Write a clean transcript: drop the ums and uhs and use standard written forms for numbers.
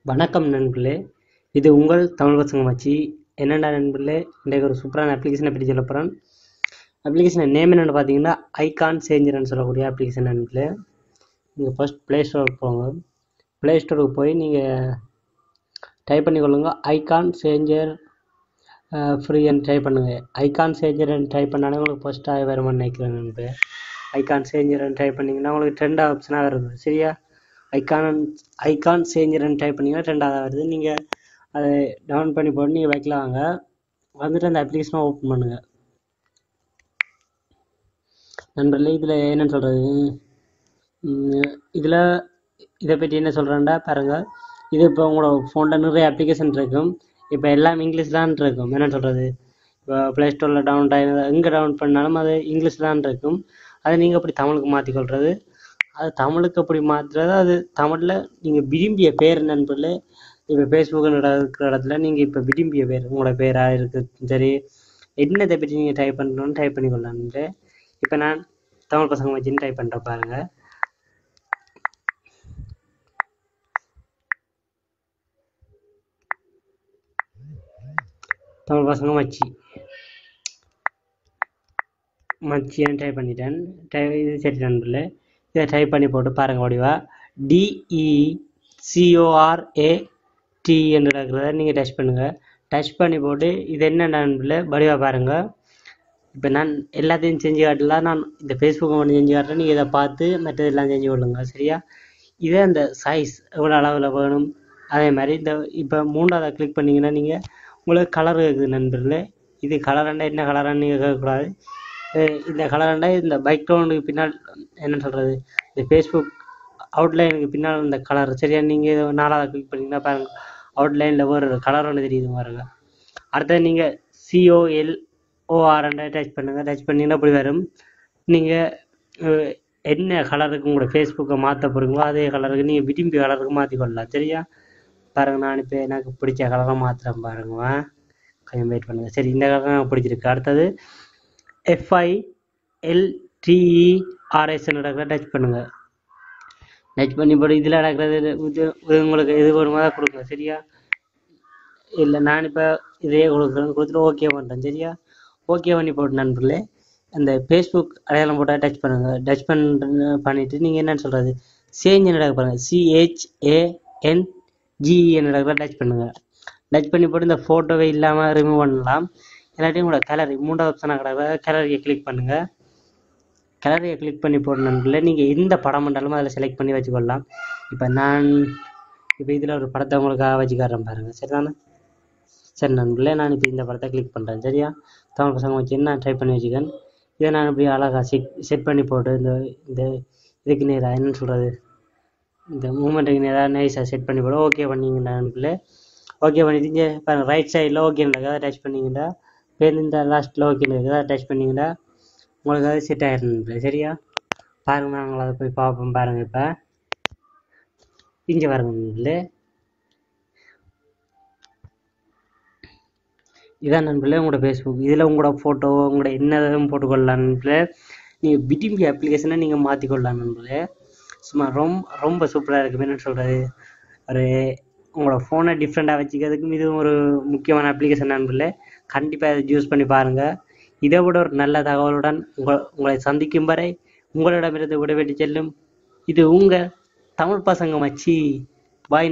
வணக்கம் நண்பர்களே, இது உங்கள் தமிழ் பசங்க மச்சி. என்னென்ன நண்பர்களே, இன்றைக்கு ஒரு சூப்பரான அப்ளிகேஷனை பற்றி சொல்ல போகிறேன். அப்ளிகேஷன் நேம் என்னென்னு பார்த்தீங்கன்னா ஐகான் சேஞ்சர்னு சொல்லக்கூடிய அப்ளிகேஷன் நண்பர்களே. நீங்கள் ஃபர்ஸ்ட் ப்ளே ஸ்டோருக்கு போங்க. ப்ளே ஸ்டோருக்கு போய் நீங்கள் டைப் பண்ணிக்கொள்ளுங்க ஐகான் சேஞ்சர் ஃப்ரீன்னு டைப் பண்ணுங்கள். ஐகான் சேஞ்சர்னு டைப் பண்ணாலே உங்களுக்கு ஃபர்ஸ்ட்டாக வருமானு நினைக்கிறேன் நண்பர்களே. ஐகான் சேஞ்சர்னு டைப் பண்ணிங்கன்னா உங்களுக்கு ரெண்டாவது ஆப்ஷனாக வருது சரியா. ஐகான் சேஞ்சர்னு டைப் பண்ணிங்கன்னா ரெண்டாவது வருது. நீங்கள் அதை டவுன் பண்ணி போட்டு நீங்கள் வைக்கலாம். வாங்க வந்துட்டு அந்த அப்ளிகேஷனை ஓப்பன் பண்ணுங்கள் நண்பர்களே. இதில் என்னென்னு சொல்கிறது, இதில் இதை பற்றி என்ன சொல்கிறேன்டா பாருங்கள். இது இப்போ உங்களோட ஃபோனில் நிறைய அப்ளிகேஷன் இருக்கும். இப்போ எல்லாம் இங்கிலீஷ் தான் இருக்கும். என்ன சொல்கிறது, இப்போ ப்ளே ஸ்டோரில் டவுன்லோட் ஆகி எங்கே டவுன்லோட் பண்ணாலும் அது இங்கிலீஷ் தான் இருக்கும். அதை நீங்கள் அப்படி தமிழுக்கு மாற்றிக்கொள்வது, அது தமிழுக்கு அப்படி மாற்றுறது, அது தமிழில் நீங்கள் விரும்பிய பேர் நண்பர்களே. இப்போ ஃபேஸ்புக்கு இருக்கிற இடத்துல நீங்கள் இப்போ விரும்பிய பேர் உங்களோட பேராக இருக்குது சரி, என்னத்தை பற்றி நீங்கள் டைப் பண்ணணும்னு டைப் பண்ணிக்கொள்ளலான்ட்டு. இப்போ நான் தமிழ் பசங்க வச்சுன்னு டைப் பண்ணுற பாருங்கள். தமிழ் பசங்க மச்சின்னு டைப் பண்ணிட்டேன். இது சரி நண்பர்களே, இதை டைப் பண்ணி போட்டு பாருங்கள். வடிவா DECORAT என்று இருக்கிறத நீங்கள் டச் பண்ணுங்கள். டச் பண்ணி போட்டு இது என்ன நண்பர்களே வடிவா பாருங்கள். இப்போ நான் எல்லாத்தையும் செஞ்சு காட்டலாம். நான் இந்த ஃபேஸ்புக்கை மட்டும் செஞ்சு காட்டுறேன். நீங்கள் இதை பார்த்து மற்றதெல்லாம் செஞ்சு கொள்ளுங்க சரியா. இதே அந்த சைஸ் எவ்வளோ அளவில் வேணும், அதே மாதிரி இந்த இப்போ மூன்றாவது கிளிக் பண்ணிங்கன்னா நீங்கள் உங்களுக்கு கலர் இருக்குது நண்பர்களே. இது கலராண்டா என்ன கலரான்னு நீங்கள் கேட்கக்கூடாது. இந்த கலராண்டா இந்த பேக்ரவுண்டுக்கு பின்னால் என்ன சொல்கிறது, இந்த ஃபேஸ்புக் அவுட்லைனுக்கு பின்னால் இந்த கலர் சரியா. நீங்கள் நாலாவது கிளிக் பண்ணிங்கன்னா பாருங்கள், அவுட்லைனில் ஒரு கலர் ஒன்று தெரியுது பாருங்கள். அடுத்தது நீங்கள் COLOR டச் பண்ணுங்கள். டச் பண்ணிங்கன்னா அப்படி வரும். நீங்கள் என்ன கலருக்கு உங்களோட ஃபேஸ்புக்கை மாற்ற போகிறீங்களோ அதே கலருக்கு நீங்கள் விரும்பிய கலருக்கு மாற்றிக்கொள்ளலாம் சரியா. பாருங்கள், நான் இப்போ எனக்கு பிடிச்ச கலரை மாற்றுறேன் பாருங்க. கொஞ்சம் வெயிட் பண்ணுங்கள். சரி, இந்த கலர் எனக்கு பிடிச்சிருக்கு. அடுத்தது FILTERS நடக்கிற டச் பண்ணுங்கள். டச் பண்ணி போட்டு இதில் நடக்கிறது இது உங்களுக்கு எது வேணுமோ தான் கொடுங்க சரியா. இல்லை நான் இப்போ இதே கொடுத்துட்டு ஓகே பண்ணுறேன் சரியா. ஓகே பண்ணி போட்டு நண்பர்களே, அந்த ஃபேஸ்புக் அடையாளம் போட்டால் டச் பண்ணுங்கள். டச் பண்ணிவிட்டு நீங்கள் என்னென்னு சொல்கிறது சேஞ்ச் நடக்க பாருங்கள். CHANGE நடக்கிற டச் பண்ணுங்கள். டச் பண்ணி போட்டு இந்த ஃபோட்டோவை இல்லாமல் ரிமூவ் பண்ணலாம். இல்லாட்டி உங்களோட கேலரி மூன்றாவது ஆப்ஷனாக கிடக்கிற கேலரியை கிளிக் பண்ணுங்கள். கேலரியை கிளிக் பண்ணி போட்டு நண்பர்களே, நீங்கள் எந்த படம் பண்ணாலும் அதில் செலக்ட் பண்ணி வச்சுக்கொள்ளலாம். இப்போ இதில் ஒரு படத்தை உங்களுக்காக வச்சுக்காரன் பாருங்கள் சரிதானே. சரி நண்பர்களே, நான் இப்போ இந்த படத்தை கிளிக் பண்ணுறேன் சரியா. தமிழ் பசங்க வச்சு நான் டைப் பண்ணி வச்சுக்கேன். இதை நான் இப்படி அழகாக செட் பண்ணி போட்டு இந்த இதுக்கு நேராக என்னன்னு சொல்கிறது, இந்த மூமெண்ட்டுக்கு நேராக நைஸாக செட் பண்ணி போட்டு ஓகே பண்ணிங்கன்னா நண்பர்களே. ஓகே பண்ணிட்டு இங்கே பாருங்கள், ரைட் சைடில் ஓகேன்னு இருக்கா டச் பண்ணிங்கன்னா, பேர் இந்த லாஸ்ட்டில் ஓகேன்னு இருக்கா டச் பண்ணிங்கன்னா உங்களுக்கு அது செட் ஆகிடும் சரியா. பாருங்கள், நாங்கள் அதை போய் பார்ப்போம் பாருங்கள். இப்போ இங்கே பாருங்கள் நண்பர்களே, இதான் நண்பர்களே உங்களோட ஃபேஸ்புக். இதில் உங்களோட ஃபோட்டோ உங்களோட என்னதும் போட்டுக்கொள்ளலாம் நண்பர்களே. நீங்கள் விரும்பிய அப்ளிகேஷனை நீங்கள் மாற்றிக்கொள்ளலாம் நண்பர்களே. சும்மா ரொம்ப சூப்பராக இருக்குது. என்னென்னு சொல்கிறது, ஒரு உங்களோட ஃபோனை டிஃப்ரெண்ட்டாக வச்சுக்கிறதுக்கும் இது ஒரு முக்கியமான அப்ளிகேஷன் நண்பர்களே. கண்டிப்பாக இதை யூஸ் பண்ணி பாருங்கள். இதை விட ஒரு நல்ல தகவலுடன் உங்களை சந்திக்கும் வரை உங்களிடமிருந்து விடைபெற்று செல்லும் இது உங்கள் தமிழ் பசங்க மச்சி. பாய்.